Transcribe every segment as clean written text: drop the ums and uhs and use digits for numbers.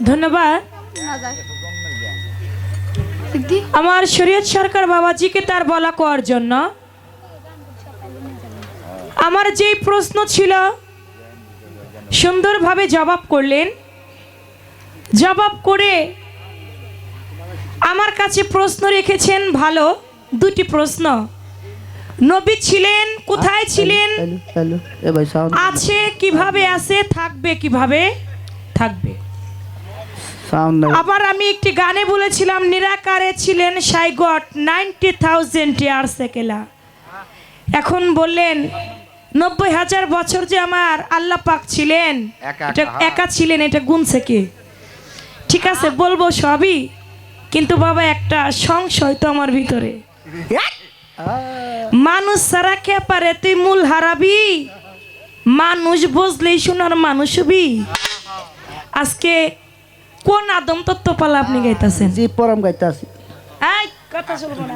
ধন্যবাদ। আমার শরীয়ত সরকার বাবাজিকে তার বলা কোয়ার জন্য আমার যেই প্রশ্ন ছিল সুন্দরভাবে জবাব করলেন। জবাব করে আমার কাছে প্রশ্ন রেখেছেন ভালো দুটি প্রশ্ন। নবী ছিলেন, কোথায় ছিলেন, আছে কিভাবে, আছে থাকবে কিভাবে থাকবে। আবার আমি একটি গানে বলেছিলাম নিরাকারে ছিলেন সাই গট 90,000 ইয়ার্স একেলা। এখন বললেন 90,000 বছর যে আমার আল্লাহ পাক ছিলেন, এটা একা ছিলেন, এটা গুনছে কে? ঠিক আছে বলবো সবই, কিন্তু বাবা একটা সংশয় তো আমার ভিতরে। মানুষ সারা কে পারে, তুই মূল হারাবি। মানুষ বুঝলেই শোনার মানুষ হবি। আজকে কোন আদম তত্ত্ব পালা আপনি গাইতেছেন? জি পরম গাইতাছি। এই কথা শুনবো না।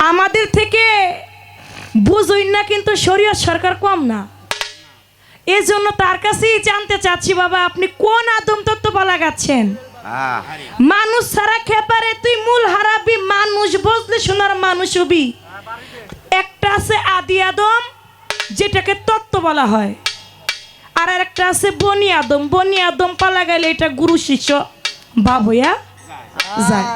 আমাদের থেকে বুঝুই না, কিন্তু শরীয়ত সরকার কম না। এজন্য তার কাছেই জানতে চাচ্ছি বাবা আপনি কোন আদম তত্ত্ব পালা গাচ্ছেন? মানুষ সারা খেপারে তুই মূল হারাবি। মানুষ বুঝলে শোনার মানুষ হবি। একটা আছে আদি আদম, যেটাকে তত্ত্ব বলা হয়, আর একটা আছে বনি আদম। বনি আদম পালা গেলে এটা গুরু শিষ্য ভাব হইয়া যায়।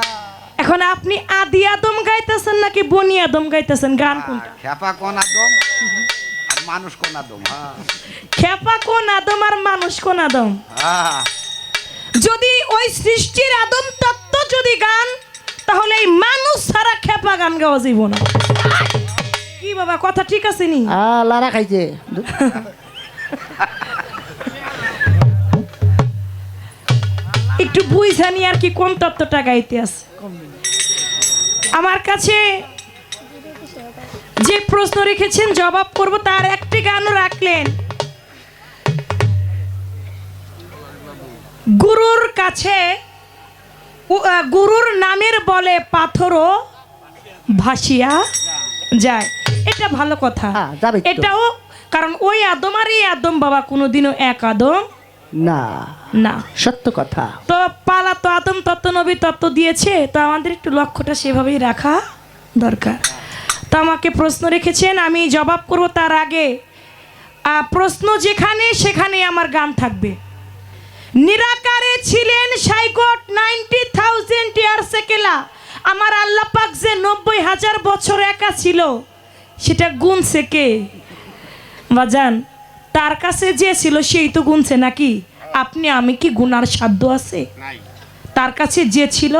এখন আপনি আদি আদম গাইতেছেন নাকি বনি আদম গাইতেছেন? গান কোনটা? খেপা কোন আদম আর মানুষ কোন আদম? খেপা কোন আদম আর মানুষ কোন আদম? যদি ওই সৃষ্টির আদম তত্ত্ব যদি গান, তাহলে এই মানুষ ছাড়া খেপা গান গাওয়া যাইব না। কি বাবা কথা ঠিক আছে নি? লারা খাইছে। একটু বুঝানি আর কি কোন তত্ত্বটা গাইতে আছে। আমার কাছে যে প্রশ্ন রেখেছেন জবাব করব, তার একটি গানও রাখলেন। গুরুর কাছে গুরুর নামের বলে পাথরও ভাসিয়া যায়। এটা ভালো কথা। এটাও কারণ ওই আদম আর এই আদম বাবা কোনোদিনও এক আদম না, না, সত্য কথা। তো পালা তো আদম তত্ত্ব নবী তত্ত্ব দিয়েছে, তো আমাদের একটু লক্ষ্যটা সেভাবেই রাখা দরকার। তো আমাকে প্রশ্ন রেখেছেন, আমি জবাব করব। তার আগে প্রশ্ন যেখানে সেখানে আমার গান থাকবে। নিরাকারে ছিলেন সাইগট 90,000 ইয়ার্স একেলা। আমার আল্লাহ পাক যে 90,000 বছর একা ছিল, সেটা গুনছে কে বাজান? তার কাছে যে ছিল সেই তো গুনছে নাকি? আপনি আমি কি গুনার সাধ্য আছে? তার কাছে যে ছিল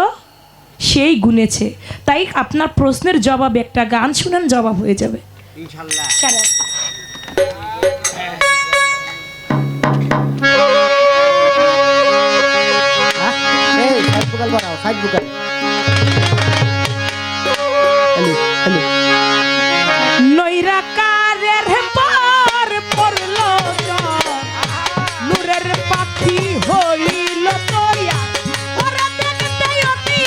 সেই গুনেছে। তাই আপনার প্রশ্নের জবাব একটা গান শুনেন, জবাব হয়ে যাবে ইনশাআল্লাহ। নৈরাকারের পর পড়লো নূরের পাখি হইল তোয়া, ওরা দেখতে অতি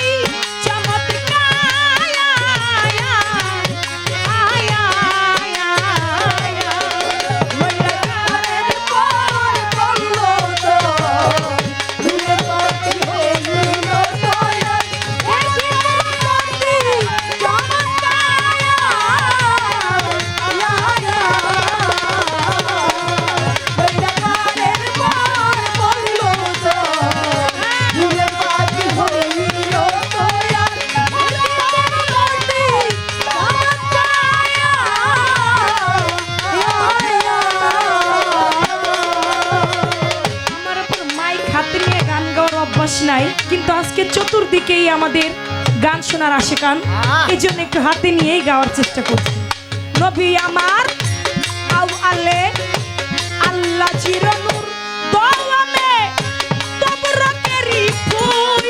চমৎকার। নৈরাকারের পর পড়লো নূরের পাখি হইল তোয়া, নাই, কিন্তু আজকে চতুর্দিকেই আমাদের গান শোনার আশেকান, এই জন্য একটু হাতে নিয়েই গাওয়ার চেষ্টা করছি। নবী আমার আউ আলে আল্লাহ চিরনূর দোয়ামে তবরকেরি ফুল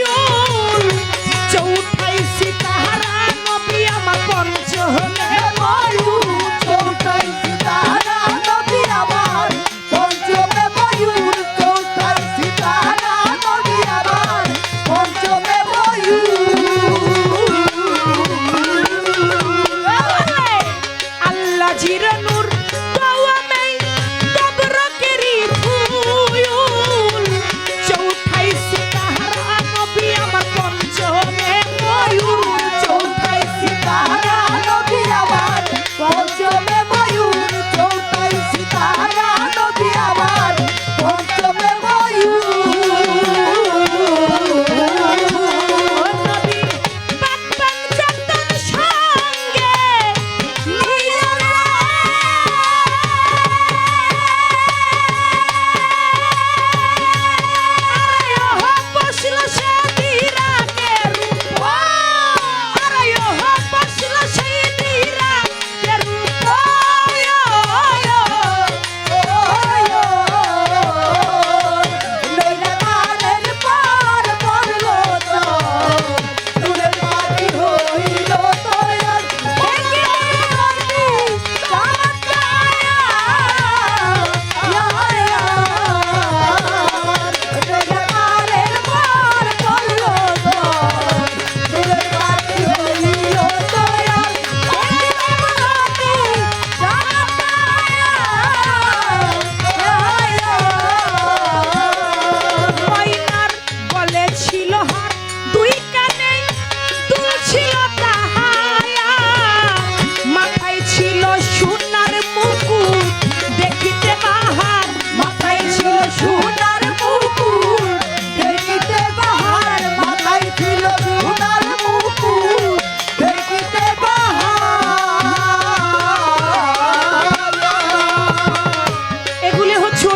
চৌঠাই সিতারা। নবী আমার পঞ্চহলে ময়ূর চৌঠাই সিতারা। নবী আমার পঞ্চমে ময়ূর চৌঠাই সিতারা। নবী আমার পঞ্চমে ময়ূর আল্লাহ জিরনূর দোয়ামে তবরকেরি ফুল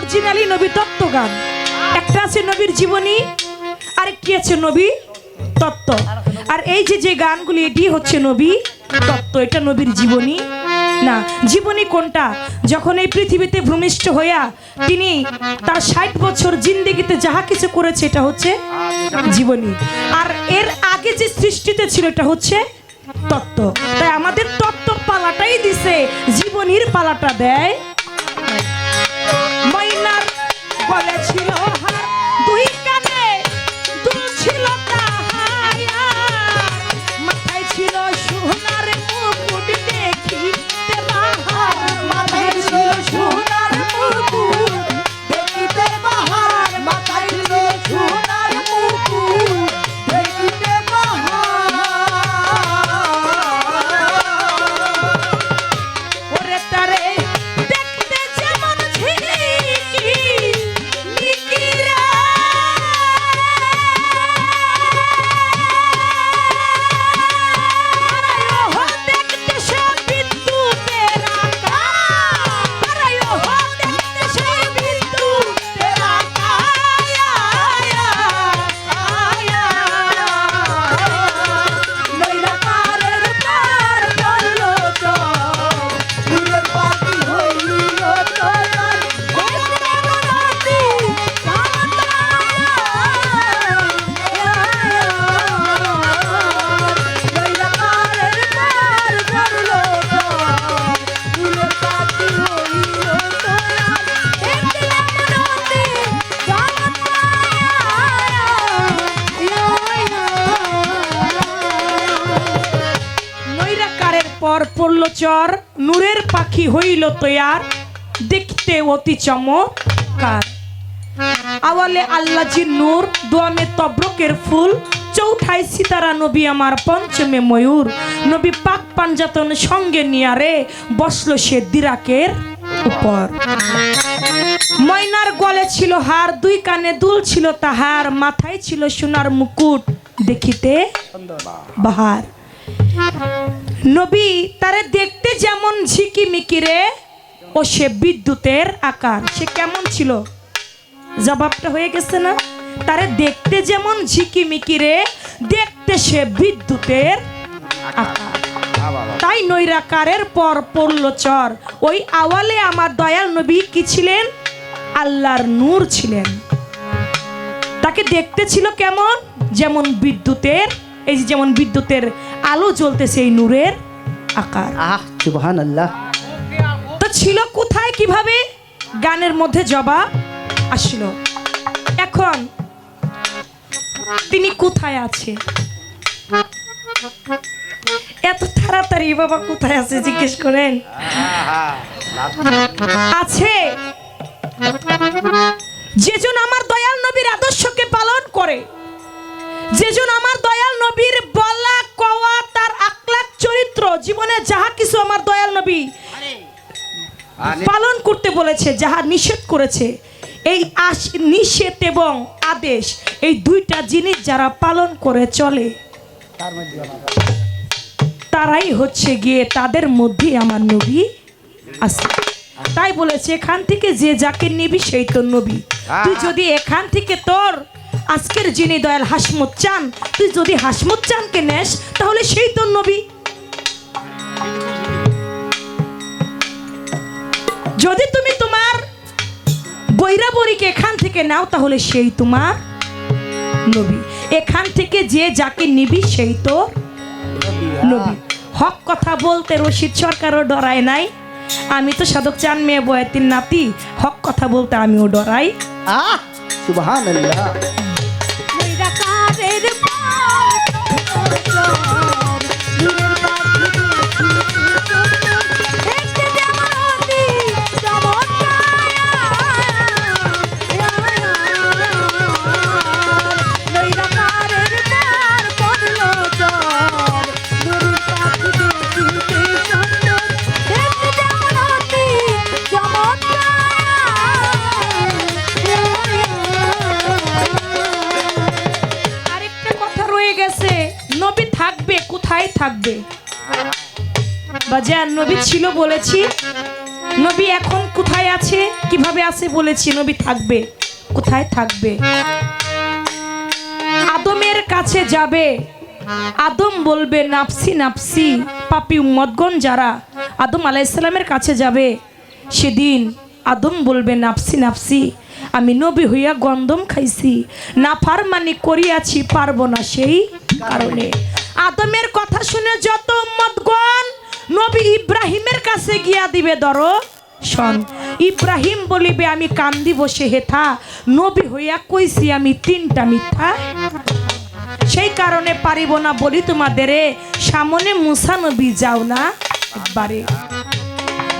অরিজিনালি নবী তত্ত্ব গান। একটা আছে নবীর জীবনী, আরেকটি আছে নবী তত্ত্ব। আর এই যে যে গানগুলি, এটি হচ্ছে নবী তত্ত্ব, এটা নবীর জীবনী না। জীবনী কোনটা? যখন এই পৃথিবীতে ভূমিষ্ঠ হইয়া তিনি তার 60 বছর জিন্দেগিতে যাহা কিছু করেছে, এটা হচ্ছে জীবনী। আর এর আগে যে সৃষ্টিতে ছিল, এটা হচ্ছে তত্ত্ব। তাই আমাদের তত্ত্ব পালাটাই দিছে, জীবনীর পালাটা দেয়। ময়নার গলে ছিল হার, দুই কানে দুল ছিল তাহায়া, মাথায় ছিল সোনার মুকুট দেখিতে বাহার, মাথায় ছিল সোনার মুকুট দেখিতে বাহার, মাথায় ছিল সোনার মুকুট দেখিতে বাহার। ওরে তারে দেখতে যেমন ঝিলিকি মিকিরা, আরে ওহ দেখতে সে বিদ্যুতের আকার, আরে ওহ দেখতে সে বিদ্যুতের আকার, নৈরাকারের পার করলো চর, ফুলের পাখি হইল তৈয়ার, দেখতে মনাতি নৈরাকারের পার করলো চর, ফুলের পাখি হইল তৈয়ার, দেখতে মনাতি নৈরাকারের পর পড়ল চর, নূরের পাখি হইল তৈয়ার, দেখতে অতি চমৎকার। আওয়ালে আল্লাহজির নূর, দোয়ামে তবরকের ফুল, চৌঠায় সিতারা নবী আমার, পঞ্চমে ময়ূর। নবী পাক পাঞ্জাতন সঙ্গে নিয়ারে বসলো সে দিরাকের উপর। ময়নার গলে ছিল হার, দুই কানে দুল ছিল তাহার, মাথায় ছিল সোনার মুকুট দেখিতে বাহার। নবী তারে দেখতে যেমন ঝিকিমিকিরে, ও সে বিদ্যুতের আকার। সে কেমন ছিল? জবাবটা হয়ে গেছে না? তারে দেখতে যেমন ঝিকিমিকিরে, দেখতে সে বিদ্যুতের আকার। তাই নৈরাকারের পর পড়ল চর। ওই আওয়ালে আমার দয়াল নবী কি ছিলেন? আল্লাহর নূর ছিলেন। তাকে দেখতে ছিল কেমন? যেমন বিদ্যুতের, এই যে যেমন বিদ্যুতের আলো জ্বলতেছে, এই নূরের আকার। সুবহানাল্লাহ। তো ছিল কোথায়, কিভাবে? গানের মধ্যে জবাব আসলো। এখন তিনি কোথায় আছে? এত তাড়াতাড়ি বাবা কোথায় আছে জিজ্ঞেস করেন? আছে যেজন আমার দয়াল নবীর আদর্শকে পালন করে, যেজন আমার দয়াল নবীর বলা কওয়া, তার আকলাক চরিত্র, জীবনে যাহা কিছু আমার দয়াল নবী পালন করতে বলেছে, যাহা নিষেধ করেছে, এই নিষেধ এবং আদেশ, এই দুইটা জিনিস যারা পালন করে চলে, তারাই হচ্ছে গিয়ে, তাদের মধ্যে আমার নবী আছে। তাই বলেছে এখান থেকে যে যাকে নিবি সেই তোর নবী। তুই যদি এখান থেকে তোর আজকের যিনি দয়াল হাসমত চান, তুই যদি হাসমত চানকে নেস, তাহলে সেই তোর নবী। যদি তুমি তোমার বৈরাবরীকে এখান থেকে নাও, তাহলে সেই তোমার নবী। এখান থেকে যে যাকে নিবি সেই তো নবী। হক কথা বলতে রশিদ সরকারও ডরায় নাই। আমি তো সাধক চান মেয়ে বয়াতির নাতি, হক কথা বলতে আমিও ডরাই। সুবহানাল্লাহ। থাকবে বাজার নবী ছিল বলেছি, নবী এখন কোথায় আছে, কিভাবে আছে বলেছি। নবী থাকবে, কোথায় থাকবে? আদমের কাছে যাবে। আদম বলবে নাফসি নাফসি। পাপী উম্মতগণ যারা আদম আলাইহিসসালামের কাছে যাবে, সেদিন আদম বলবে নাফসি নাফসি, আমি নবী হইয়া গন্ধম খাইছি, নাফরমানি করিয়াছি, পারবো না সেই কারণে। আদমের কথা শুনে যত উম্মতগণ নবী ইব্রাহিমের কাছে গিয়া দিবে দর্শন। ইব্রাহিম বলিবে আমি কান্দি বসে হেথা, নবী হইয়া কইছি আমি 3টা মিথ্যা। সেই কারণে পারিব না বলি তোমাদের, সামনে মুসা নবী যাও না একবারে।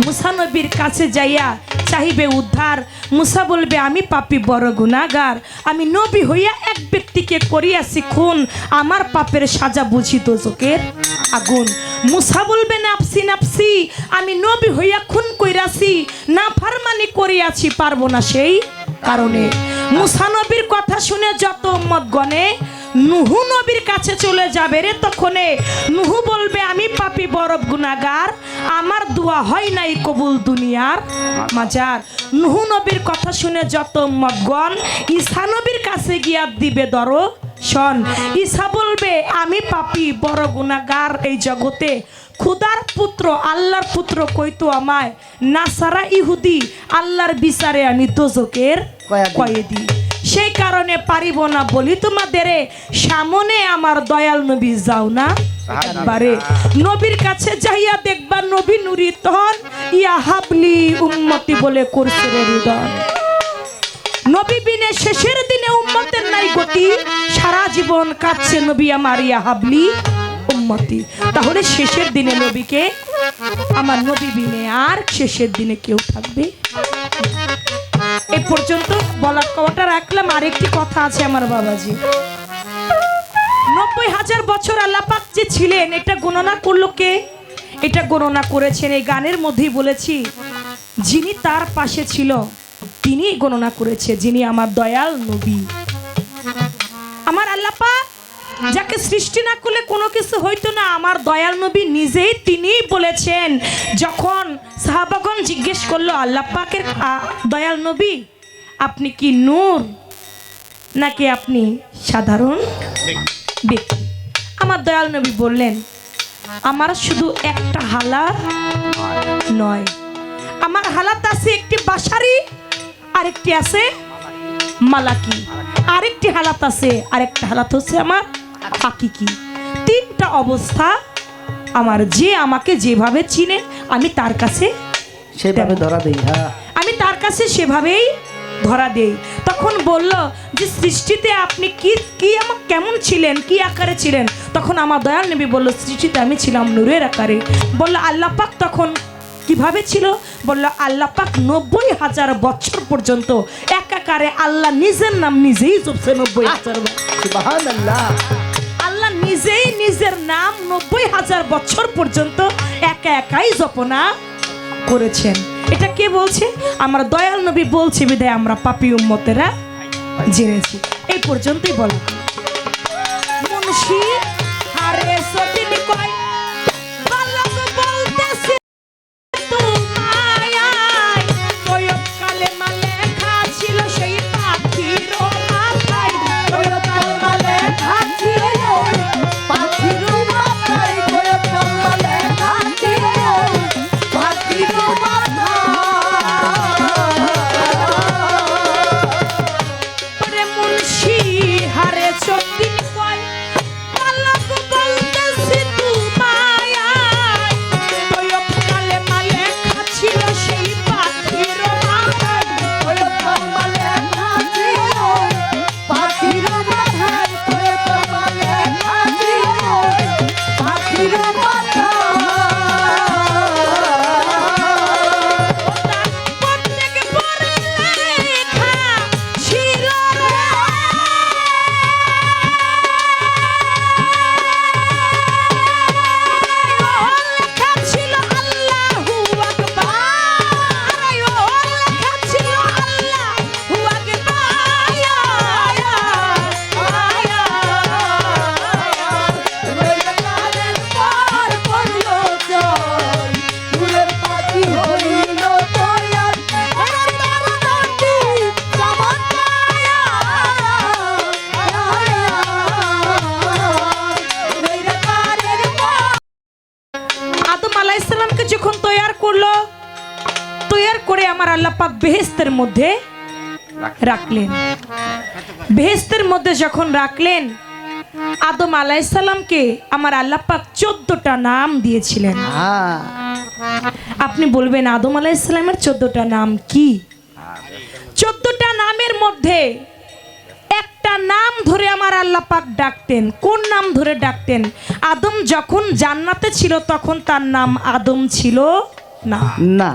মুসা নবীর কাছে যাইয়া চাহিবে উদ্ধার। মুসা বলবে আমি পাপী বড় গুনাহগার, আমি নবী হইয়া এক ব্যক্তিকে করিয়াছি খুন, আমার পাপের সাজা বুঝি দোজখের আগুন। মুসা বলবে নাফসি নাফসি, আমি নবী হইয়া খুন কইরাছি, নাফরমানি করিয়াছি, পারবো না সেই কারণে। মুসা নবীর কথা শুনে যত উম্মতগণে নুহু নবীর কাছে চলে যাবে রে, তখনে নুহু বলবে আমি পাপী বড় গুনাহগার, আমার দোয়া হয় নাই কবুল দুনিয়ার মাজার। নুহু নবীর কথা শুনে যত উম্মতগণ ঈসা নবীর কাছে গিয়া দিবে দর্শন। ঈসা বলবে আমি পাপী বড় গুনাহগার, এই জগতে খুদার পুত্র আল্লাহর পুত্র কইতো আমায়, নাসারা ইহুদি আল্লাহর বিচারে আমি দোজখের কয়েদি। সেই কারণে পারিব না বলি তোমাদের, সামনে আমার দয়াল নবী যাও না একবারে। নবীর কাছে যাইয়া দেখবা নবী নুরি তহন ইয়া হাবলি উম্মতি বলে করছে রে হৃদয়। নবী বিনে শেষের দিনে উম্মতের নাই গতি, সারা জীবন কাঁদছে নবী আমার ইয়া হাবলি উম্মতি। তাহলে শেষের দিনে নবীকে, আমার নবী বিনে আর শেষের দিনে কেউ থাকবে? এই পর্যন্ত বলার কথাটা রাখলাম। আরেকটি কথা আছে আমার বাবাজি। 90,000 বছর আল্লাহ পাক যে ছিলেন, এটা গণনা করলো কে? এটা গণনা করেছেন, এই গানের মধ্যেই বলেছি, যিনি তার পাশে ছিল তিনি গণনা করেছে, যিনি আমার দয়াল নবী। আমার আল্লাহ পাক যাকে সৃষ্টি না করলে কোনো কিছু হইতো না, আমার দয়াল নবী নিজেই তিনিই বলেছেন। যখন সাহাবাগণ জিজ্ঞেস করলো আল্লাহ পাকের দয়াল নবী আপনি কি নূর নাকি আপনি সাধারণ ব্যক্তি, আমার দয়াল নবী বললেন আমার শুধু একটা হালাত নয়, আমার হালাত আছে একটি বাশারি, আরেকটি আছে মালাকি, আরেকটি হালাত আছে, আরেকটা হালাত হচ্ছে আমার হাকিকি। 3টা অবস্থা আমার। যে আমাকে যেভাবে চিনে আমি তার কাছে সেভাবে ধরা দেই। হ্যাঁ, আমি তার কাছে সেভাবেই ধরা দেই। তখন বলল যে সৃষ্টিতে আপনি কি কি আমার কেমন ছিলেন, কি আকারে ছিলেন? তখন আমার দয়াল নবী বলল সৃষ্টিতে আমি ছিলাম নূরের আকারে। বলল আল্লাহ পাক তখন কিভাবে ছিল? বলল আল্লাহ পাক 90,000 বছর পর্যন্ত একাকারে আল্লাহ নিজের নাম নিজেই জপছে। 90,000 সুবহানাল্লাহ। আল্লাহ নিজেই নিজের নাম 90,000 বছর পর্যন্ত একা একাই জপনা করেছেন। এটা কে বলছে? আমার দয়াল নবী বলছে, বিধায় আমরা পাপী উম্মতেরা জেনেছি। এই পর্যন্তই বলা। মুন্সি হারে সদিন কয় বালক বলতেছে তোমায়, তয়ব কালেমা লেখা ছিল সেই পাখির মাথায়, তয়ব কালেমা লেখা ছিল পাখির মাথায়, তয়ব কালেমা লেখা ছিল পাখির মাথায়। ওরে মুন্সি হারে সদিন কয় বালক বলতেছে তোমায়, পাক বেহেশতের মধ্যে রাখলেন। বেহেশতের মধ্যে যখন রাখলেন, আদম আলাইহিস সালামকে আমার আল্লাহ পাক 14টা নাম দিয়েছিলেন। হ্যাঁ আপনি বলবেন আদম আলাইহিস সালামের 14টা নাম কি? 14টা নামের মধ্যে একটা নাম ধরে আমার আল্লাহ পাক ডাকতেন। কোন নাম ধরে ডাকতেন? আদম যখন জান্নাতে ছিল তখন তার নাম আদম ছিল না, না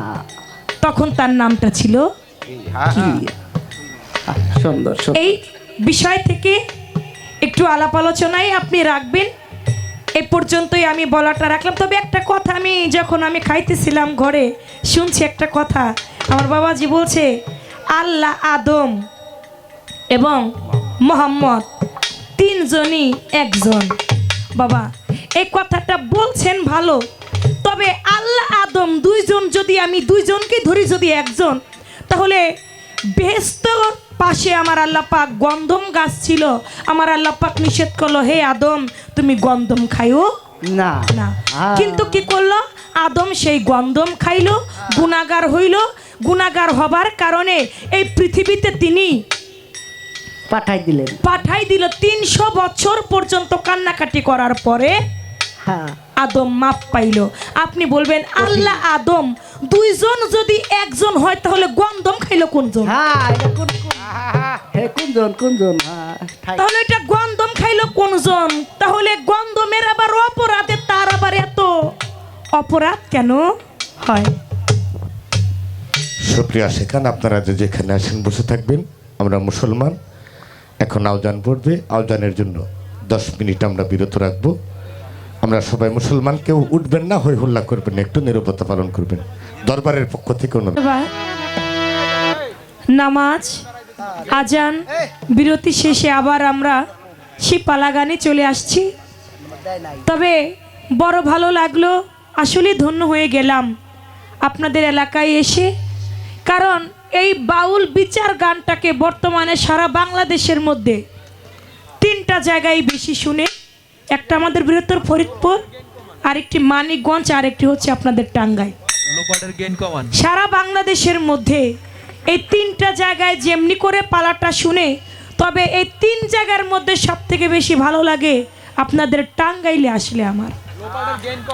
তখন তার নামটা ছিল কি সুন্দর সুন্দর। এই বিষয় থেকে একটু আলাপ আলোচনায় আপনি রাখবেন। এই পর্যন্তই আমি বলাটা রাখলাম। তবে একটা কথা, আমি যখন খাইতেছিলাম ঘরে শুনছি একটা কথা, আমার বাবাজি বলছে আল্লাহ, আদম এবং মোহাম্মদ তিনজনই একজন। বাবা এই কথাটা বলছেন ভালো, তবে আল্লাহ আদম দুইজন, যদি আমি দুইজনকে ধরি যদি একজন, তাহলে বেহেশতের পাশে আমার আল্লাহ পাক গন্ধম গাছ ছিল। আমার আল্লাহ পাক নিষেধ করলো, হে আদম তুমি গন্ধম খাইও না না। কিন্তু কি করলো? আদম সেই গন্ধম খাইলো, গুনাহগার হইল। গুনাহগার হবার কারণে এই পৃথিবীতে তিনি পাঠাই দিল। 300 বছর পর্যন্ত কান্নাকাটি করার পরে হ্যাঁ আদম মাপ পাইল। আপনি বলবেন আল্লাহ আদম দুইজন যদি একজন হয়, তাহলে গন্ধম খাইলো কোনজন? কোনজন? তাহলে এটা গন্ধম খাইলো কোনজন? তাহলে গন্ধমের আবার অপরাধে তার আবার এত অপরাধ কেন হয়? সুপ্রিয়া শেখান, আপনারা যে যেখানে আসেন বসে থাকবেন। আমরা মুসলমান, এখন আওজান পড়বে। আওজানের জন্য 10 মিনিট আমরা বিরত রাখবো। আমরা সবাই মুসলমান, কেউ উঠবেন না, হই হল্লা করবেন না, একটু নীরবতা পালন করবেন। দরবারের পক্ষ থেকে এবার নামাজ, আজান, বিরতি শেষে আবার আমরা সেই পালাগানে চলে আসছি। তবে বড় ভালো লাগলো, আসলে ধন্য হয়ে গেলাম আপনাদের এলাকায় এসে। কারণ এই বাউল বিচার গানটাকে বর্তমানে সারা বাংলাদেশের মধ্যে 3টা জায়গায় বেশি শুনে। একটা আমাদের বৃহত্তর ফরিদপুর, আরেকটি মানিকগঞ্জ, আরেকটি হচ্ছে আপনাদের টাঙ্গাইল। সারা বাংলাদেশের মধ্যে এই 3টা জায়গায় যেমনি করে পালাটা শুনে, তবে এই 3 জায়গার মধ্যে সব থেকে বেশি ভালো লাগে আপনাদের টাঙ্গাইলে আসলে আমার।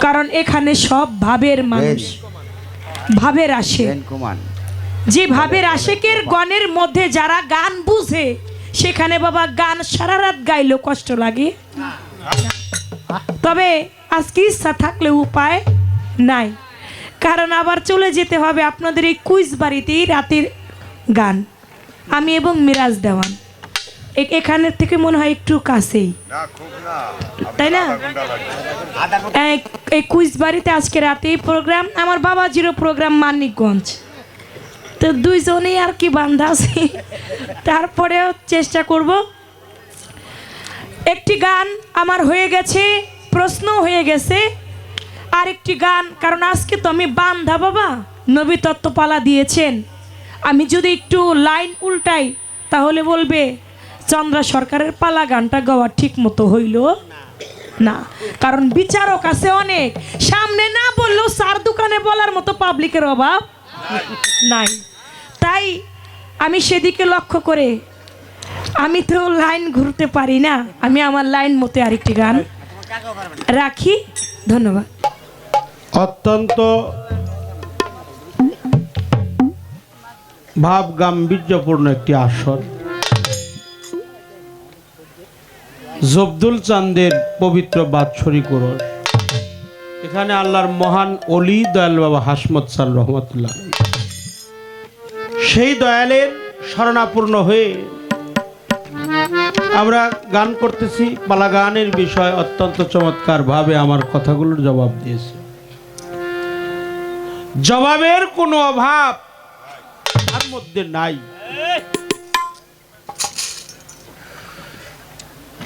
কারণ এখানে সব ভাবের মানুষ, ভাবের আসে। যে ভাবের আশেকের গণের মধ্যে যারা গান বুঝে, সেখানে বাবা গান সারা রাত গাইলেও কষ্ট লাগে। তবে আজকে ইচ্ছা থাকলে উপায় নাই, কারণ আবার চলে যেতে হবে আপনাদের এই কুইজ বাড়িতেই রাতের গান। আমি এবং মিরাজ দেওয়ান এখানের থেকে মনে হয় একটু কাছেই, তাই না? এই কুইজ বাড়িতে আজকে রাতেই প্রোগ্রাম। আমার বাবাজিরও প্রোগ্রাম মানিকগঞ্জ। তো দুইজনেই আর কি বান্ধা আছে, তারপরেও চেষ্টা করব। একটি গান আমার হয়ে গেছে, প্রশ্ন হয়ে গেছে, আরেকটি গান, কারণ আজকে তো আমি বান্ধা বাবা, নবী তত্ত্বপালা দিয়েছেন। আমি যদি একটু লাইন উল্টাই তাহলে বলবে চন্দ্রা সরকারের পালা গানটা গাওয়া ঠিক মতো হইল না। কারণ বিচারক আছে অনেক, সামনে না বললেও 4 দোকানে বলার মতো পাবলিকের অভাব নাই। তাই আমি সেদিকে লক্ষ্য করে, আমি তো লাইন ঘুরতে পারি না, আমি আমার লাইন মতো আরেকটি গান রাখি। ধন্যবাদ। অত্যন্ত ভাব গাম্ভীর্যপূর্ণ একটি আসর। জব্দুল চাঁদের পবিত্র বাৎসরিক ওরস। এখানে আল্লাহর মহান অলি দয়াল বাবা হাসমত স্যার রহমতুল্লাহ, সেই দয়ালের শরণাপূর্ণ হয়ে আমরা গান করতেছি। পালা গানের বিষয় অত্যন্ত চমৎকার ভাবে আমার কথাগুলোর জবাব দিয়েছে। জবাবের কোনো অভাব তার মধ্যে নাই।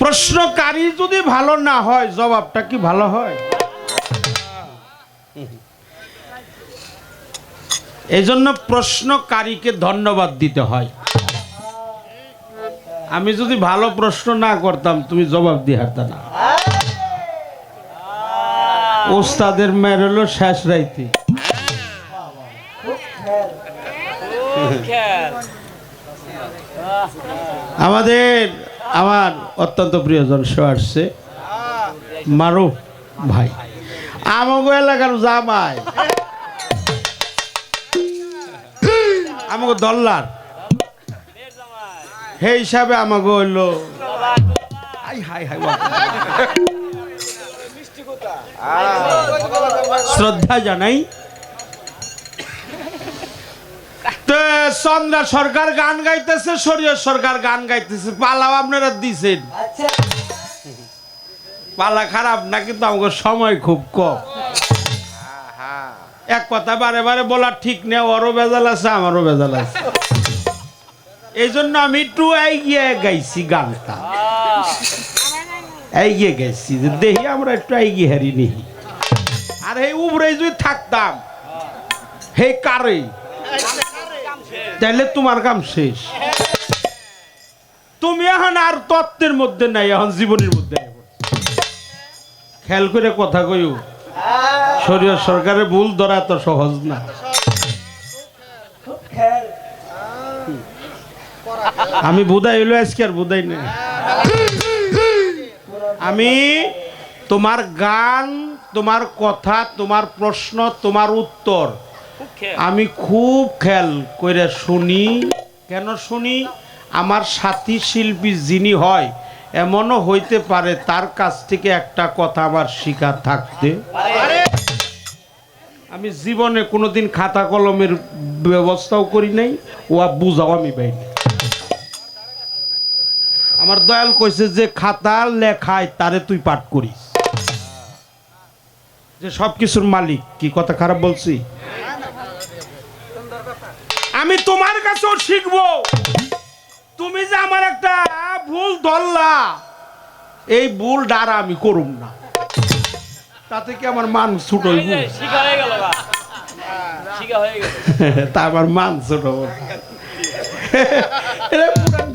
প্রশ্নকারী যদি ভালো না হয়, জবাবটা কি ভালো হয়? এই জন্য প্রশ্নকারীকে ধন্যবাদ দিতে হয়। আমি যদি ভালো প্রশ্ন না করতাম, তুমি জবাব দিয়ে হারতা না। ওস্তাদের মেয়ের হলো শেষ রাইতে, আমার অত্যন্ত প্রিয়জন সে আসছে মারুফ ভাই, আমাগো এলাকার জামাই, আমাগো দল্লার, সেই হিসাবে আমাগো হইলো শ্রদ্ধা জানাই। চন্দ্রা সরকার গান গাইতেছে, শরীয় সরকার গান গাইতেছে, পালাও আপনারা দিছেন। পালা খারাপ না, কিন্তু আমাকে সময় খুব কম। এক কথা বারে বারে বলা ঠিক নেই, ওরও বেজাল আছে আমারও বেজাল আছে, এই জন্য আমি একটু এগিয়ে গাইছি গানটা, এগিয়ে গাইছি যে দেখি আমরা একটু এগিয়ে হারি নি। আর এই উপরে যদি থাকতাম হে কারে, তাহলে তোমার কাম শেষ। তুমি এখন আর তত্ত্বের মধ্যে নাই, এখন জীবনের মধ্যে খেয়াল করে কথা কইও। শরীয় সরকারের ভুল ধরা এত সহজ না। আমি বুধাই হইলো আজকে আর বুধাই নেই। আমি তোমার গান, তোমার কথা, তোমার প্রশ্ন, তোমার উত্তর আমি খুব খেয়াল করে শুনি। কেন শুনি? আমার সাথী শিল্পী যিনি হয়, এমনও হইতে পারে তার কাছ থেকে একটা কথা আমার শিকার থাকতে। আমি জীবনে কোনোদিন খাতা কলমের ব্যবস্থাও করি নাই, ও বুঝাও আমি পাইনি। আমার দয়াল কইছে যে খাতা লেখায় তারে তুই পাঠ করিস, যে সবকিছুর মালিক। কি কথা খারাপ বলছি? আমি তোমার কাছেও শিখবো। তুমি যে আমার একটা ভুল ধরলা, এই ভুল দ্বারা আমি করুম না, তাতে কি আমার মান ছোট হইব? তা আমার মান ছোট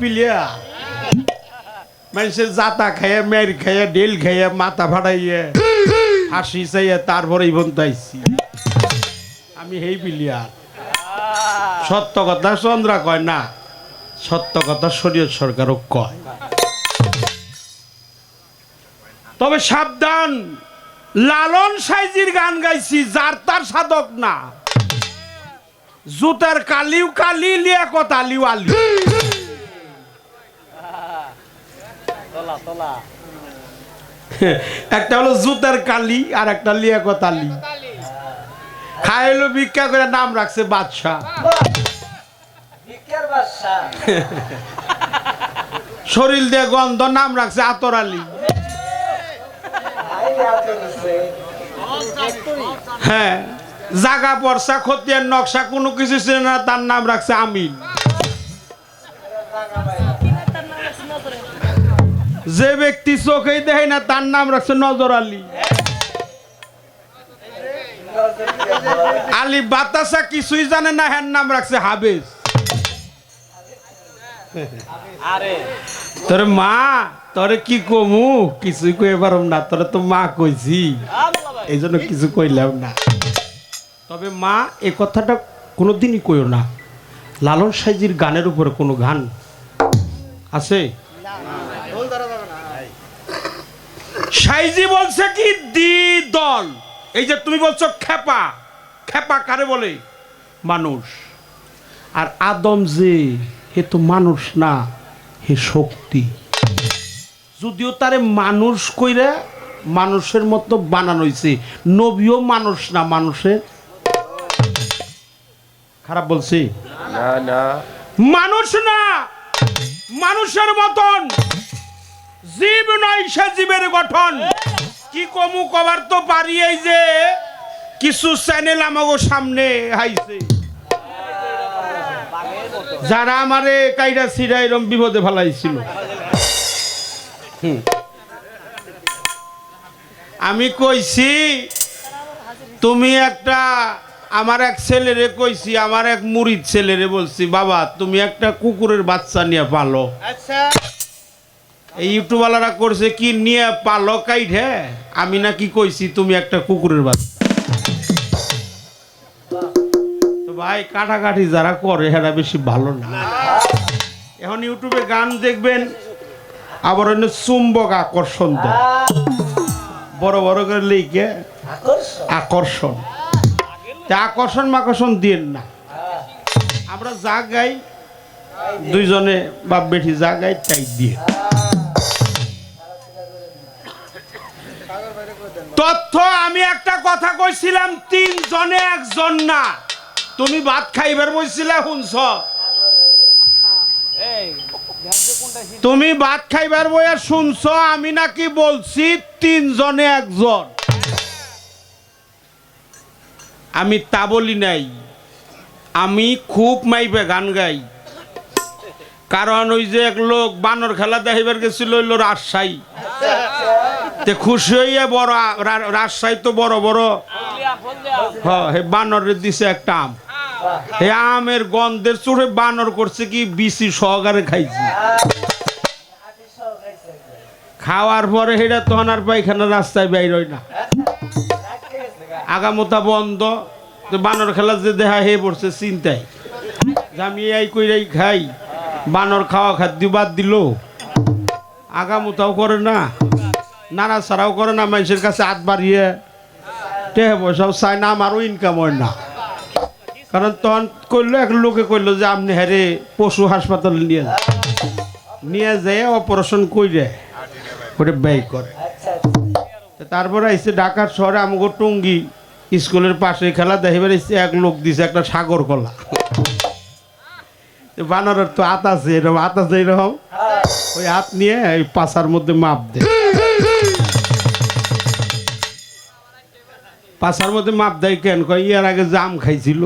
বিলিয়া মানুষের জাতা খাইয়া, মেয়ের খাইয়া, ডেল খাইয়া, মাথা ফাটাইয়া, হাসি চাইয়া, তারপরে ইবন্ত আইছি আমি। হেই বিলিয়া সত্য কথা চন্দ্রা কয় না, সত্য কথা শরীয়ত সরকারও কয়। তবে সাবধান, লালন সাইজির গান গাইছি, যার তার সাধক না। জুতার কালিও কালি, লিয়াকত আলিও আলি। একটা হলো জুতার কালি, আর একটা লিয়াকত আলি। খাইলো ভিক্ষা করে, নাম রাখছে বাদশাহ। শরীর দিয়ে গন্ধ, নাম রাখছে আতর আলী। হ্যাঁ, জাগা পরসা, খতিয়ার নকশা কোনো কিছু ছিল না, তার নাম রাখছে আমিন। যে ব্যক্তি চোখেই দেখে না, তার নাম রাখছে নজর আলী। আলী বাতাসা কিছুই জানে না, হ্যার নাম রাখছে হাবেজ। তোর মা, তোরে কি কমু, কিছুই কই পারম না, তোরে তো মা কইছি, এই জন্য কিছু কইলাম না। তবে মা, এ কথাটা কোনোদিনই কইও না। লালন সাইজির গানের উপরে কোনো গান আছে? সাইজি বলছে কি দ্বিদল। এই যে তুমি বলছো খেপা, খেপা কারে বলে? মানুষ। আর আদম যে, হে তো মানুষ না, হে শক্তি। যদিও তারে মানুষ কইরা মানুষের মতো বানানো হয়েছে, নবীও মানুষ না, মানুষের। খারাপ বলছি? না, মানুষ না, মানুষের মতন জীব নয়, সে জীবের গঠন। কি কমু কবার তো পারি, এই যে কিছু চ্যানেল আমাকে সামনে আইছে, যারা আমারে কাইরা সিরা এরম বিপদে ফেলাইছিল। আমি কইছি, তুমি একটা, আমার এক ছেলেরে কইছি, আমার এক মুরিদ ছেলেরে বলছি, বাবা তুমি একটা কুকুরের বাচ্চা নিয়ে পালো। এই ইউটিউবওয়ালারা করছে কি, নিয়ে পালো কাইঠে। আমি নাকি কইছি তুমি একটা কুকুরের বাচ্চা। তো ভাই কাটাকাটি যারা করে এরা বেশি ভালো না। এখন ইউটিউবে গান দেখবেন, আবার অন্য চুম্বক আকর্ষণ দেয়, বড় বড় করে লিখে আকর্ষণ। আকর্ষণ মাকর্ষণ দিন না, আমরা যা গাই দুইজনে বাপ বেটি যা গাই তাই দিয়ে। তথ্য আমি একটা কথা কইছিলাম, 3 জনে 1 জন না। তুমি ভাত খাইবার বইছিলা শুনছ, তুমি ভাত খাইবার বইয়া শুনছ, আমি নাকি বলছি 3 জনে 1 জন। আমি তা বলি নাই, আমি খুব মাইপে গান গাই। কারণ ওই যে এক লোক বানর খেলা দেখাইবার গেছিল হইল রাজশাহী, তে খুশি হইয়া বড় রাজশাহী তো বড় বড় বানর দিছে একটা আম, এই আমের গন্ধের চোখে বানর করছে কি বিসি সহকারে খাইছি। খাওয়ার পরে সেটা তখন আর পায়খানা রাস্তায় বাইর হয় না, আগামোতা বন্ধ। তো বানর খেলা যে দেখা হয়ে পড়ছে চিন্তায়, আমি এই কইরাই খাই, বানর খাওয়া খাদ্য বাদ দিল, আগামোতাও করে না, নাড়া ছাড়াও করে না, মানুষের কাছে হাত বাড়িয়ে টেহে পয়সাও চায় না, আমারও ইনকাম হয় না। কারণ তখন করলো এক লোকে কইলো যে আপনি হ্যারে পশু হাসপাতালে নিয়ে যায় অপারেশন করে ব্যয় করে। তারপরে আইসে ঢাকার শহরে আমাকে টঙ্গি স্কুলের পাশে খেলা দেখিবার এসে এক লোক দিছে একটা সাগর কলা। বানরের তো হাত আছে, এরকম হাত আছে এরকম, ওই হাত নিয়ে ওই পাশার মধ্যে মাপ দেয়, পাশার মধ্যে মাপ দেয় কেন, কয় ইয়ার আগে জাম খাইছিল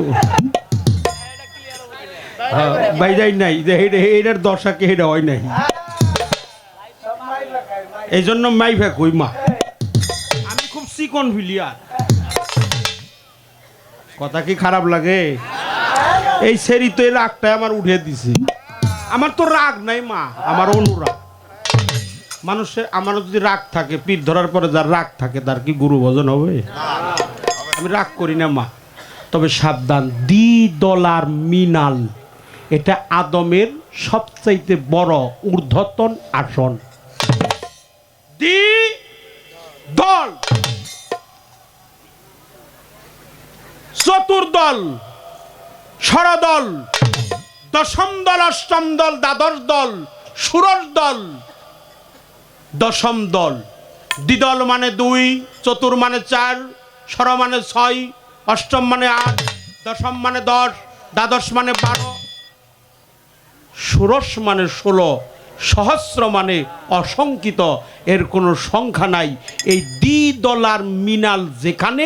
বাইরাই নাই, যে এইটার দশা কে এটা হয় নাই, এই জন্য মাই ফেক ওই মা। আমি খুব চিকন ফিলিয়ার, কথা কি খারাপ লাগে? এই সেরি তো এই রাগটা আমার উঠে দিছে। আমার তো রাগ নাই মা, আমার অনুরাগ। মানুষের আমার যদি রাগ থাকে, পিঠ ধরার পরে যার রাগ থাকে তার কি গুরু ভজন হবে? আমি রাগ করি না মা, তবে সাবধান, $2 মিনাল এটা আদমের সবচাইতে বড় ঊর্ধ্বতন আসন। দল, চতুর্দল, ষড়দল, দশম দল, অষ্টম দল, দ্বাদশ দল, ষোড়শ দল, দশম দল। দ্বিদল মানে 2, চতুর মানে 4, ষড় মানে 6, অষ্টম মানে 8, দশম মানে 10, দ্বাদশ মানে 12, ষোড়শ মানে 16, সহস্র মানে অসংখ্যিত, এর কোনো সংখ্যা নাই। এই $2 মিনাল যেখানে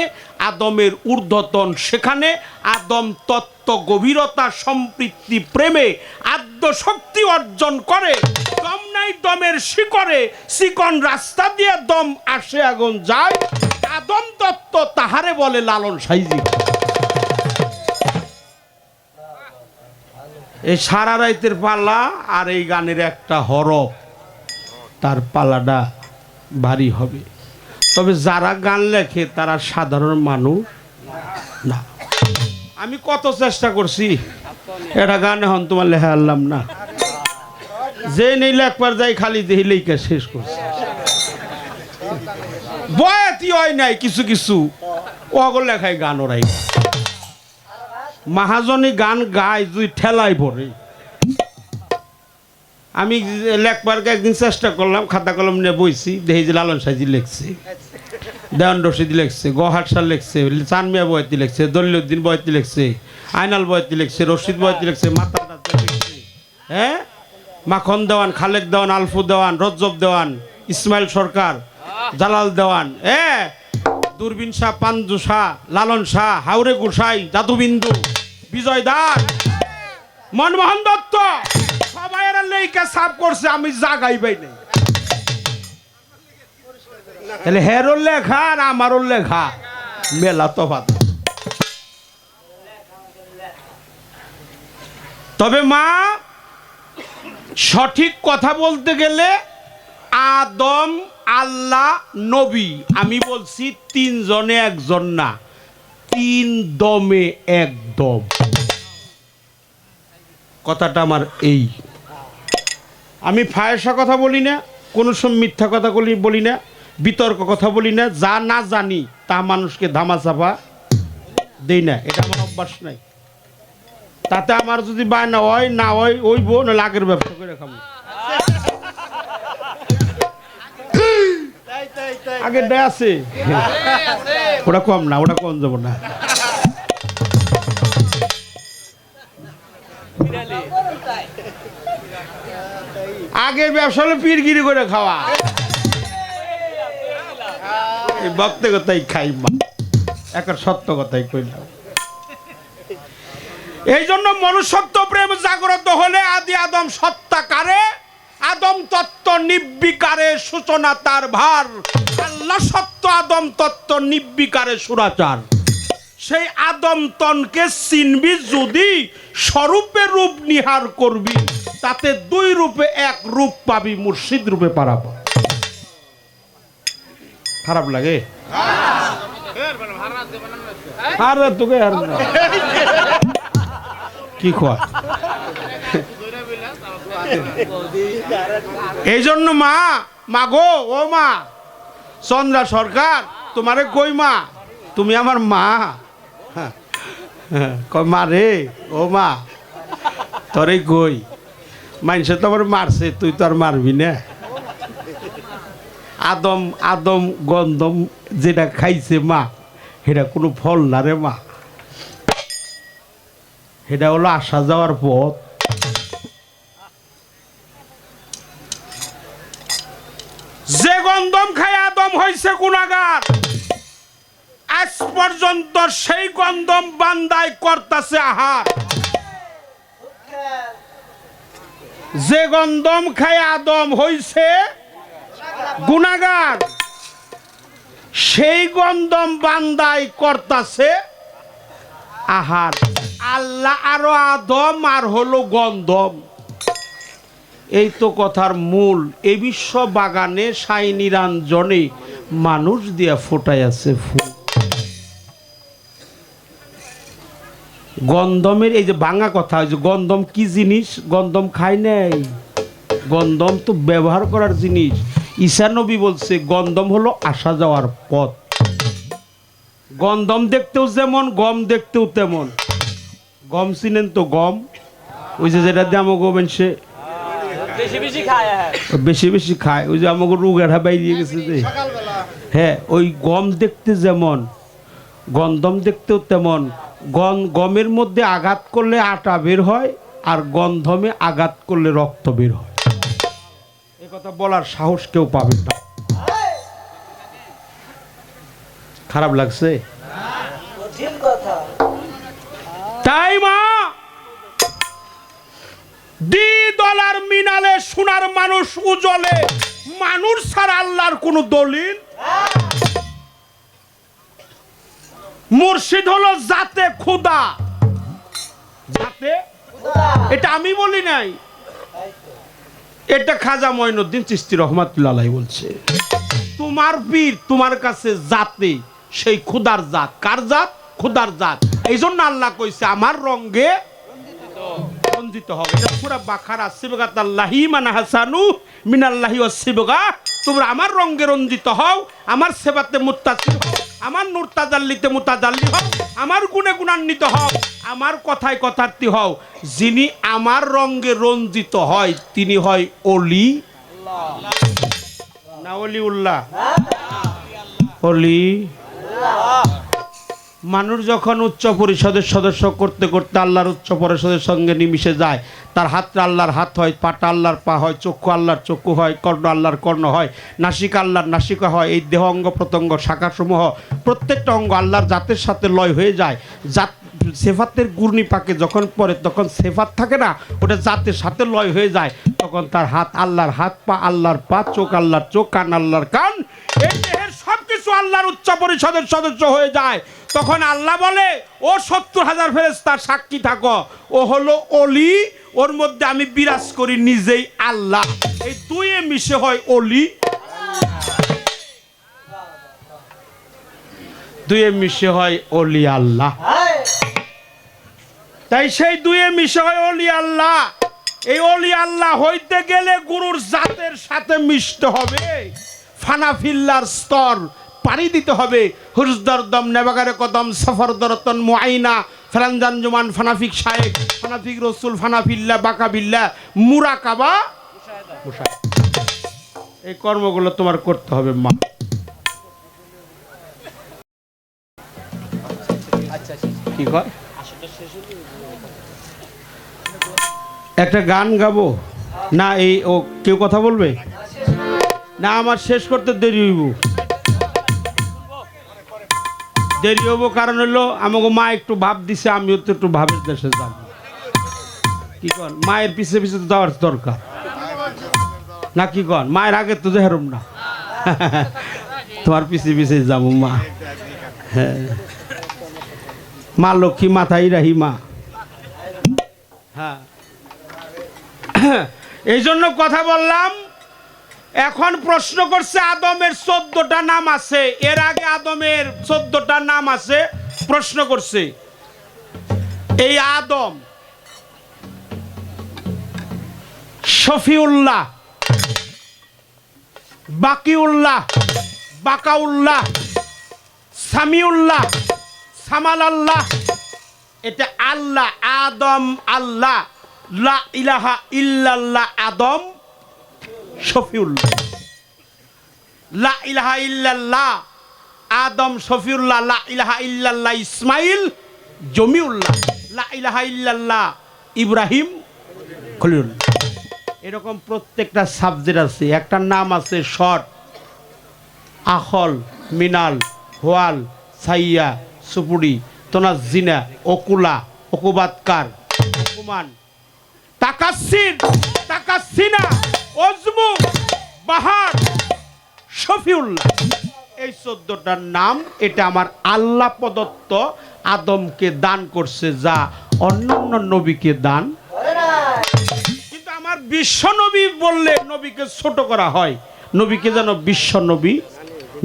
আদমের ঊর্ধ্বতন, সেখানে আদম তত্ত্ব গভীরতা সম্পৃক্তি প্রেমে আদ্য শক্তি অর্জন করে। দম নাই দমের শিকরে, চিকন রাস্তা দিয়ে দম আসে আগুন যায়, আদম তত্ত্ব তাহারে বলে লালন সাইজি। এই সারা রাইতের পালা আর এই গানের একটা হরফ, তার পালাটা ভারী হবে। তবে যারা গান লেখে তারা সাধারণ মানুষ না। আমি কত চেষ্টা করছি, এটা গান এখন তোমার লেখা আনলাম না, যে নেই লেখবার যাই খালি দেহি লেখা শেষ করছি। বয়াতি হয় নাই, কিছু কিছু ওগো লেখায় গান ওরাই। মহাজনী গান গায় যদি ঠেলাই পড়ে। আমি লেখবার একদিন চেষ্টা করলাম, খাতা কলম নিয়ে বইছি, দেখি যে লালন সাইজি লিখছে, দেওয়ান রশিদ লিখছে, গহাট শাহ লিখছে, চানমিয়া বয়াতি লিখছে, দলিলউদ্দিন বয়াতি লিখছে, আইনাল বয়াতি লিখছে, রশিদ বয়াতি লিখছে, মাতা লিখছে, হ্যাঁ, মাখন দেওয়ান, খালেক দেওয়ান, আলফু দেওয়ান, রজ্জব দেওয়ান, ইসমাইল সরকার, জালাল দেওয়ান, দূরবীন শাহ, পাঞ্জু শাহ, লালন শাহ, হাওরে গোসাই, জাদুবিন্দু, বিজয় দাস, মনমোহন দত্ত, সবাই এরা লেখা সাফ করছে, আমি জাগাই পাই নাই। তাহলে হেরোর লেখা আর আমারও লেখা মেলা তফাৎ। তবে মা, সঠিক কথা বলতে গেলে আদম, আল্লাহ, নবী, আমি বলছি 3 জনে 1 জন না, 3 দমে 1 দম। কথাটা আমার এই, আমি ফায়সা কথা বলি না, কোনো সময় মিথ্যা কথা বলি না, বিতর্ক কথা বলি না, যা না জানি তা মানুষকে ধামাচাপা দেই না, এটা আমার অভ্যাস নাই। তাতে আমার যদি বায়না হয় না হয় ওইব, না আগের ব্যবসা করে খাবো। আগের ডায় আছে, ওটা কম না, ওটা কম যাব না। আগের ব্যবসা হলো পীরগিরি করে খাওয়া, ভক্তে কথাই খাই মা, এখন সত্য কথাই কইলাম। এই জন্য মনুষ্যত্ব প্রেম জাগ্রত হলে আদি আদম সত্যাকারে, আদম তত্ত্ব নির্বিকারে সূচনা তার ভার, আল্লাহ সত্য আদম তত্ত্ব নির্বিকারে সুরাচার। সেই আদম তনকে চিনবি যদি, স্বরূপে রূপ নিহার করবি, তাতে দুই রূপে এক রূপ পাবি, মুর্শিদ রূপে পারাবো। খারাপ লাগে? আর তোকে আর না। কি খোয়া? এই জন্য মা গো, ও মা চন্দ্রা সরকার, তোমারে কই মা, তুমি আমার মা। কই মা রে, ও মা তোরে কই, মানুষে তো আমার মারছে, তুই তো আর মারবি না। আদম গন্ধম যেটা খাইছে মা, সেটা কোনো ফল না রে মা, সেটা হলো আসা যাওয়ার পথ। যে গন্ধম খাই আদম হয়েছে গুনাহগার, আজ পর্যন্ত সেই গন্ধম বান্দায় করতেছে আহার। যে গন্ধম খাই আদম হয়েছে গুনাহগার, সেই গন্ধম বান্দায় করতেছে আহার। আল্লাহ আরো আদম আর হলো গন্ধম, এই তো কথার মূল। এই বিশ্ব বাগানে সাই নিরঞ্জনে মানুষ দিয়া ফোটাই আছে ফুল। গন্ধমের এই যে ভাঙা কথা, যে গন্ধম কি জিনিস, গন্ধম খাই নাই, গন্ধম তো ব্যবহার করার জিনিস। ঈসা নবী বলছে গন্ধম হলো আসা যাওয়ার পথ। গন্ধম দেখতেও যেমন, গম দেখতেও তেমন। গম চিনেন তো? গম ওই যে যেটা দিয়ে আমাকে সে বেশি বেশি খায়, ওই যে আমাকে রোগেরা বাইরে গেছে যে, হ্যাঁ ওই গম দেখতে যেমন, গন্ধম দেখতেও তেমন। গমের মধ্যে আঘাত করলে আটা বের হয়, আর গন্ধমে আঘাত করলে রক্ত বের হয়। এ কথা বলার সাহস কেউ পাবে না। খারাপ লাগছে? তাই মা $2 মিনালে সোনার মানুষ উজলে, মানুষ ছাড়া আল্লাহর কোন দলিল। মুর্শিদ হলো জাতে খুদা, জাতে, এটা আমি বলি নাই, এটা খাজা মঈনুদ্দিন চিশতি রহমাতুল্লাহ আলাইহি বলছে। তোমার পীর তোমার কাছে জাতে, সেই খুদার জাত। কার জাত? খুদার জাত। এই জন্য আল্লাহ কইছে আমার রঙে রঞ্জিত হবে। এটা সূরা বাকারা, সিবগাতাল্লাহি মান হাসানু মিনাল্লাহি ওয়াস সিবগা। তোমরা আমার রঙে রঞ্জিত হও, আমার সেবাতে মুত্তাসির হও, আমার নূর তাজাল্লিতে মুতাজাল্লি হও, আমার গুণে গুণান্বিত হও, আমার কথায় কথার্থী হও। যিনি আমার রঙে রঞ্জিত হয় তিনি হয় ওলি না ওলিউল্লাহ? ওলি। মানুষ যখন উচ্চ পরিষদের সদস্য করতে করতে আল্লাহর উচ্চ পরিষদের সঙ্গে নিমিশে যায়, তার হাতটা আল্লাহর হাত হয়, পাটা আল্লাহর পা হয়, চক্ষু আল্লাহর চক্ষু হয়, কর্ণ আল্লাহর কর্ণ হয়, নাসিকা আল্লাহর নাসিকা হয়। এই দেহ অঙ্গ প্রত্যঙ্গ শাখাসমূহ প্রত্যেকটা অঙ্গ আল্লাহর জাতের সাথে লয় হয়ে যায়। জাত সেফাতের ঘূর্ণি পাকে যখন পড়ে তখন সেফাত থাকে না, ওটা জাতের সাথে লয় হয়ে যায়। তখন তার হাত আল্লাহর হাত, পা আল্লাহর পা, চোখ আল্লাহর চোখ, কান আল্লাহর কান, এই দেহের সবকিছু আল্লাহর উচ্চ পরিষদের সদস্য হয়ে যায়। তখন আল্লাহ বলে ও 70,000 ফেরেশতা সাক্ষী থাকো, ও হলো অলি, ওর মধ্যে আমি বিরাজ করি নিজেই আল্লাহ। এই দুয়ে মিশে হয় অলি, দুয়ে মিশে হয় অলি আল্লাহ। তাই সেই দুয়ে মিশে হয় অলি আল্লাহ। এই অলি আল্লাহ হইতে গেলে গুরুর জাতের সাথে মিশতে হবে, ফানাফিল্লার স্তর পাড়ি দিতে হবে। হুজদরদম নেবাগারে কদম সফর দরতন মুআইনা ফরানজান জুমান ফানাফিক শায়েক ফানাফিক রসুল ফানাফিল্লা বাকাবিল্লা মুরাকাবা মুশাহেদা। এই কর্মগুলো তোমার করতে হবে মা। কি কয় একটা গান গাবো না? এই ও কেউ কথা বলবে না? আমার শেষ করতে দেরি হইব, দেরি হবো কারণ হলো আমাকে মা একটু ভাব দিছে, আমিও তো একটু ভাবের দেশে যাব। কি কন মায়ের পিছে পিছে তো যাওয়ার দরকার না? কি কন মায়ের আগে তো যেরম না, তোমার পিছে পিছে যাবো মা। হ্যাঁ মা লক্ষ্মী মাথায় রাহি মা। হ্যাঁ এই জন্য কথা বললাম। এখন প্রশ্ন করছে আদমের 14টা নাম আছে, এর আগে আদমের 14টা নাম আছে। প্রশ্ন করছে এই আদম শফিউল্লাহ, বাকিউল্লাহ, বাকাউল্লাহ, সামিউল্লাহ, সামাল আল্লাহ, এটা আল্লাহ। আদম আল্লাহ, লা ইলাহা ইল্লাল্লাহ আদম শফিউল্লাহ, লা ইলাহা ইল্লাল্লাহ আদম শফিউল্লাহ, লা ইলাহা ইল্লাল্লাহ ইসমাইল জমিউল্লাহ, লা ইলাহা ইল্লাল্লাহ ইব্রাহিম খলিলুল্লাহ। এরকম প্রত্যেকটা সাবজেক্ট আছে। একটা নাম আছে শর্ট, আখল, মিনাল, হোয়াল, সাইয়া, সুপুরি, তোনাজিনা, ওকুলা, ওকুবাতকার, ওকুমান, তাকাসিন, তাকাসিনা, ওজমু, বাহার, শফিউল্লাহ। এই 14টার নাম এটা আমার আল্লাহ প্রদত্ত, আদমকে দান করছে, যা অন্যান্য নবীকে দান। কিন্তু আমার বিশ্ব নবী বললে নবীকে ছোট করা হয়, নবীকে যেন বিশ্ব নবী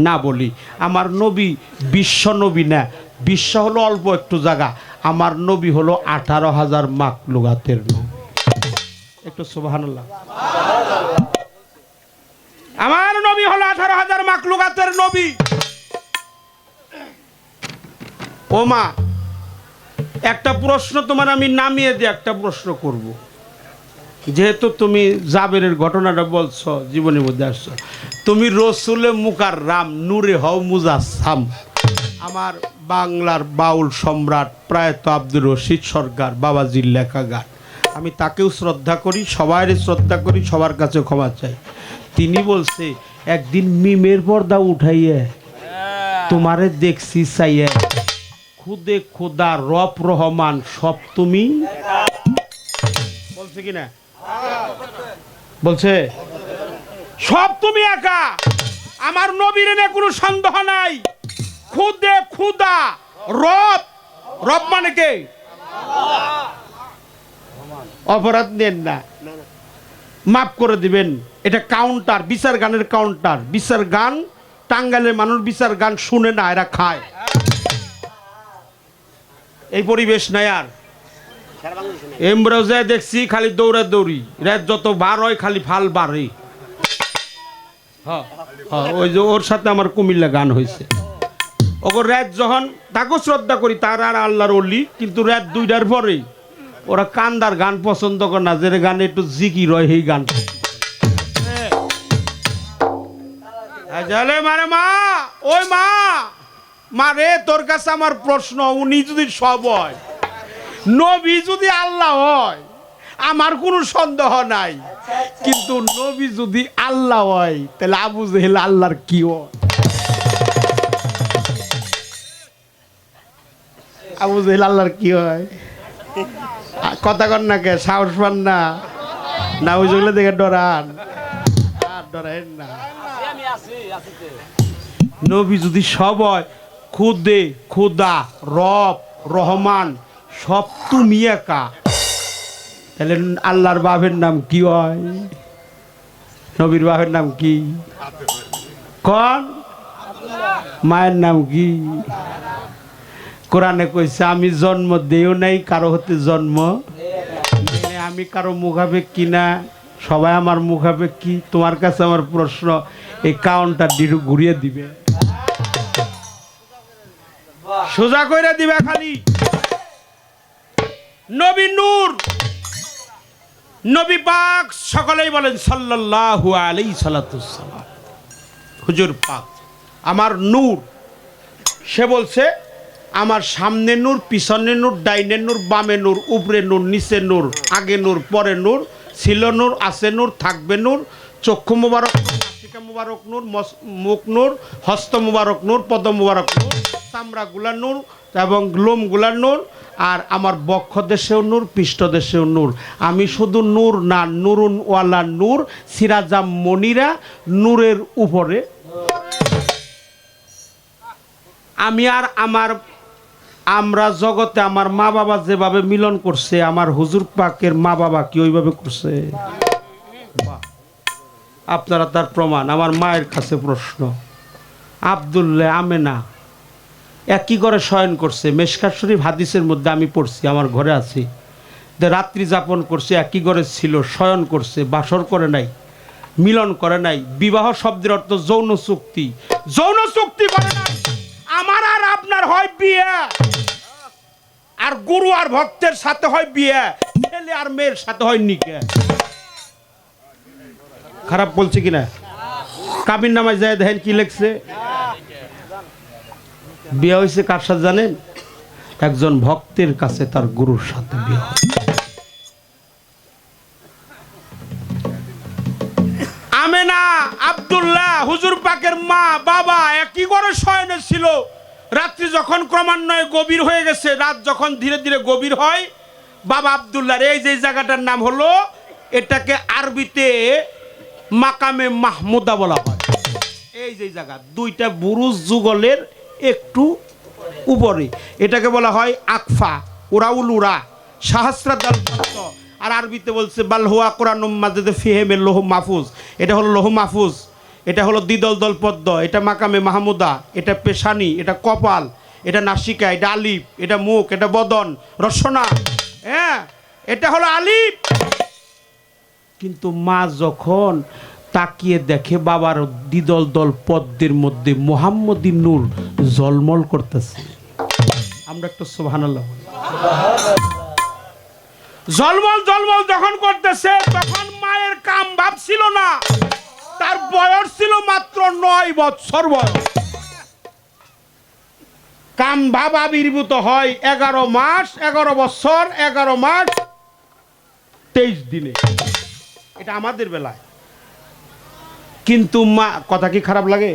না বলি। আমার নবী বিশ্ব নবী না, বিশ্ব হলো অল্প একটু জায়গা, আমার নবী হলো 18,000 মাখলুকাতের নবী। একটু সুবহানাল্লাহ। আমার নবী হলো 18,000 মাখলুকাতের নবী। ও মা, একটা প্রশ্ন তোমার আমি নামিয়ে দিয়ে একটা প্রশ্ন করব। যেহেতু তুমি জাবেরের ঘটনাটা বলছো, জীবনের মধ্যে আসছো, তুমি রসুলে মুকাররাম নূরে হও মুজাসসাম। আমার বাংলার বাউল সম্রাট প্রয়াত আব্দুর রশিদ সরকার বাবাজির লেখা গান, আমি তাকেও শ্রদ্ধা করি, সবাইরে শ্রদ্ধা করি, সবার কাছে ক্ষমা চাই। তিনি বলছে একদিন মিমের পর্দা উঠাইয়া তোমারে দেখছি চাইয়া, খুদে খোদা রব রহমান সব তুমি। বলছে কি না? বলছে সব তুমি একা। আমার নবীর নিয়ে কোনো সন্দেহ নাই। খুদে খুদা রব, রব মানে কে? অপরাধ নেন না, মাফ করে দিবেন। এটা কাউন্টার, বিচার গানের কাউন্টার। বিচার গান টাঙ্গাইলের মানুষ বিচার গান শুনে না, এরা খায়। এই পরিবেশ নাই আর। এমব্রাউজায় দেখছি খালি দৌড়া দৌড়ি, রাত যত বার হয় খালি ফাল বাড়ে। ওই যে ওর সাথে আমার কুমিল্লা গান হয়েছে। ওর রাত যখন তাকেও শ্রদ্ধা করি, তার আর আল্লাহর অলি, কিন্তু রাত 2টার পরে ওরা কান্দার গান পছন্দ করে না, যে গানে একটু জিকির হয় সেই গান। মানে মা, ওই মা, মা রে, তোর কাছে আমার প্রশ্ন, উনি যদি সব হয়, নবী যদি আল্লাহ হয়, আমার কোনো সন্দেহ নাই, কিন্তু নবী যদি আল্লাহ হয়, তাহলে আবু জেহেল আল্লাহর কি হয়? আবু জেহেল আল্লাহর কি হয়? কথা কন না কে? সাহস পান না? না ওই জন্য দেখে ডরান? আর ডরান না। নবী যদি সব হয়, খুদে খুদা রব রহমান সব তুমি একা, তাহলে আল্লাহর বাপের নাম কি হয়? নবীর বাপের নাম কি? কন মায়ের নাম কি? কোরআনে কইছে আমি জন্ম দেও নাই, কারো হতে জন্ম দিলে। আমি কারো মুখাবে কিনা, সবাই আমার মুখাবে কি। তোমার কাছে আমার প্রশ্ন, এই কাউন্টটা ঘুরিয়ে দিবে, সোজা কইরা দিবে খালি। নবী নূর, নবী পাক সকলেই বলেন সাল্লাল্লাহু আলাইহি সাল্লাম। হুজুর পাক আমার নূর, সে বলছে আমার সামনে নূর, পিছনে নূর, ডাইনে নূর, বামে নূর, উপরে নূর, নিচে নূর, আগে নূর, পরে নূর, ছিল নূর, আছে নূর, থাকবে নূর, চক্ষু মুবারক নূর, নাসিকা মুবারক নূর, মুখ নূর, হস্ত মুবারক নূর, পদ মুবারক নূর, চামড়া গুলা নূর এবং লোম গুলা নূর, আর আমার বক্ষ দেশেও নূর, পৃষ্ঠ দেশেও নূর। আমি শুধু নূর না, নুরুন ওয়ালা নূর, সিরাজাম মনিরা, নূরের উপরে আমি। আর আমরা জগতে আমার মা বাবা যেভাবে মিলন করছে, আমার হুজুর পাকের মা বাবা কি ওইভাবে করছে? বাহ, আপনারা তার প্রমাণ। আমার মায়ের কাছে প্রশ্ন, আব্দুল্লাহ আমেনা একই ঘরে শয়ন করছে, মেশকাত শরীফ হাদিসের মধ্যে আমি পড়ছি, আমার ঘরে আছি, রাত্রি যাপন করছে, একই ঘরে ছিল, শয়ন করছে, বাসর করে নাই, মিলন করে নাই। বিবাহ শব্দের অর্থ যৌন চুক্তি, যৌন চুক্তি করে নাই। আমার আর আপনার হয় বিয়ে, আর গুরু আর ভক্তের সাথে হয় বিয়ে, ছেলে আর মেয়ের সাথে হয় নিকাহ। খারাপ বলছি কিনা? কাবির নামায় যায় দেখেন কি লেখছে, বিয়ে হয়েছে কার সাথে জানেন? একজন ভক্তের কাছে তার গুরুর সাথে বিয়ে হয়। আমেনা আব্দুল্লাহ হুজুর পাকের মা বাবা একই ঘরে শয়নে ছিল। রাত্রি যখন ক্রমান্বয়ে গভীর হয়ে গেছে, রাত যখন ধীরে ধীরে গভীর হয়, বাবা আব্দুল্লাহর এই যে জায়গাটার নাম হলো, এটাকে আরবিতে মাকামে মাহমুদা বলা হয়। এই যে জায়গা দুইটা বুরুজ যুগলের একটু উপরে, এটাকে বলা হয় আকফা, উরাউলুরা, শাহস্রাদাল। আর আরবিতে বলছে বালহুয়া কোরআনুম মাজিদে ফিহেমে লোহ মাহফুজ। এটা হলো লোহ মাহফুজ, এটা হলো দ্বিদল দল পদ্ম, এটা মাকামে মাহমুদা, এটা পেশানি, এটা কপাল, এটা নাসিকা, এটা আলিফ, এটা মুখ, এটা বদন, রসনা, হ্যাঁ এটা হলো আলিফ। কিন্তু মা যখন তাকিয়ে দেখে বাবার দ্বিদল দল পদ্মের মধ্যে মুহাম্মদী নূর জলমল করতেছে, আমরা একটু সুবহানাল্লাহ বলি। জলমল জলমল যখন করতেছে, তখন মায়ের কাম ভাব ছিল না, তার বয়স ছিল মাত্র 9 বছর বয়স। কাম ভাব আবির্ভূত হয় 11 মাস, 11 বছর 11 মাস 23 দিনে, এটা আমাদের বেলায়। কিন্তু মা, কথা কি খারাপ লাগে?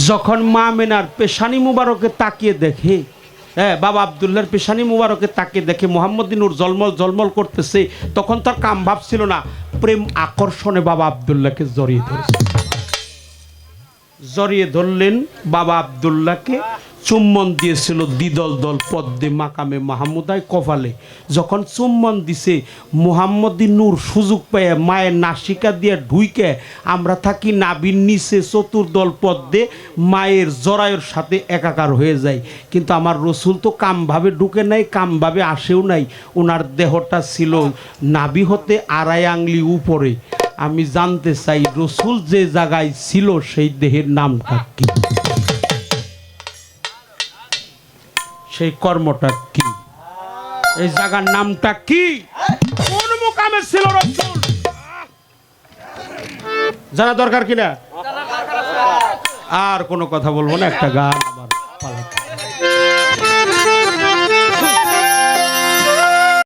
যখন মা মেনার পেশানি মুবারকে তাকিয়ে দেখে, হ্যাঁ বাবা আব্দুল্লাহর পেশানি মুবারকে তাকিয়ে দেখে মুহাম্মদী নূর জলমল জলমল করতেছে, তখন তার কাম ভাব ছিল না, প্রেম আকর্ষণে বাবা আব্দুল্লাহকে জড়িয়ে ধরেছে। জড়িয়ে ধরলেন, বাবা আব্দুল্লাহকে চুম্বন দিয়েছিল দ্বিদল দল পদ্মে মাকামে মাহমুদায় কপালে। যখন চুম্বন দিছে, মুহাম্মদী নূর সুযোগ পেয়ে মায়ের নাসিকা দিয়ে ঢুইকে, আমরা থাকি নাভির নিচে চতুর্দল পদ্মে মায়ের জরায়ুর সাথে একাকার হয়ে যায়। কিন্তু আমার রসুল তো কামভাবে ঢুকে নাই, কামভাবে আসেও নাই, ওনার দেহটা ছিল নাভি হতে 2.5 আঙ্গুলি উপরে। আমি জানতে চাই রসুল যে জায়গায় ছিল সেই দেহের নামটা কি, সেই কর্মটা কি, এই জায়গার নামটা কি, কোন মুকামে ছিল রসুল, জানা দরকার কিনা? আর কোনো কথা বলবো না, একটা গান আবার পালাতে।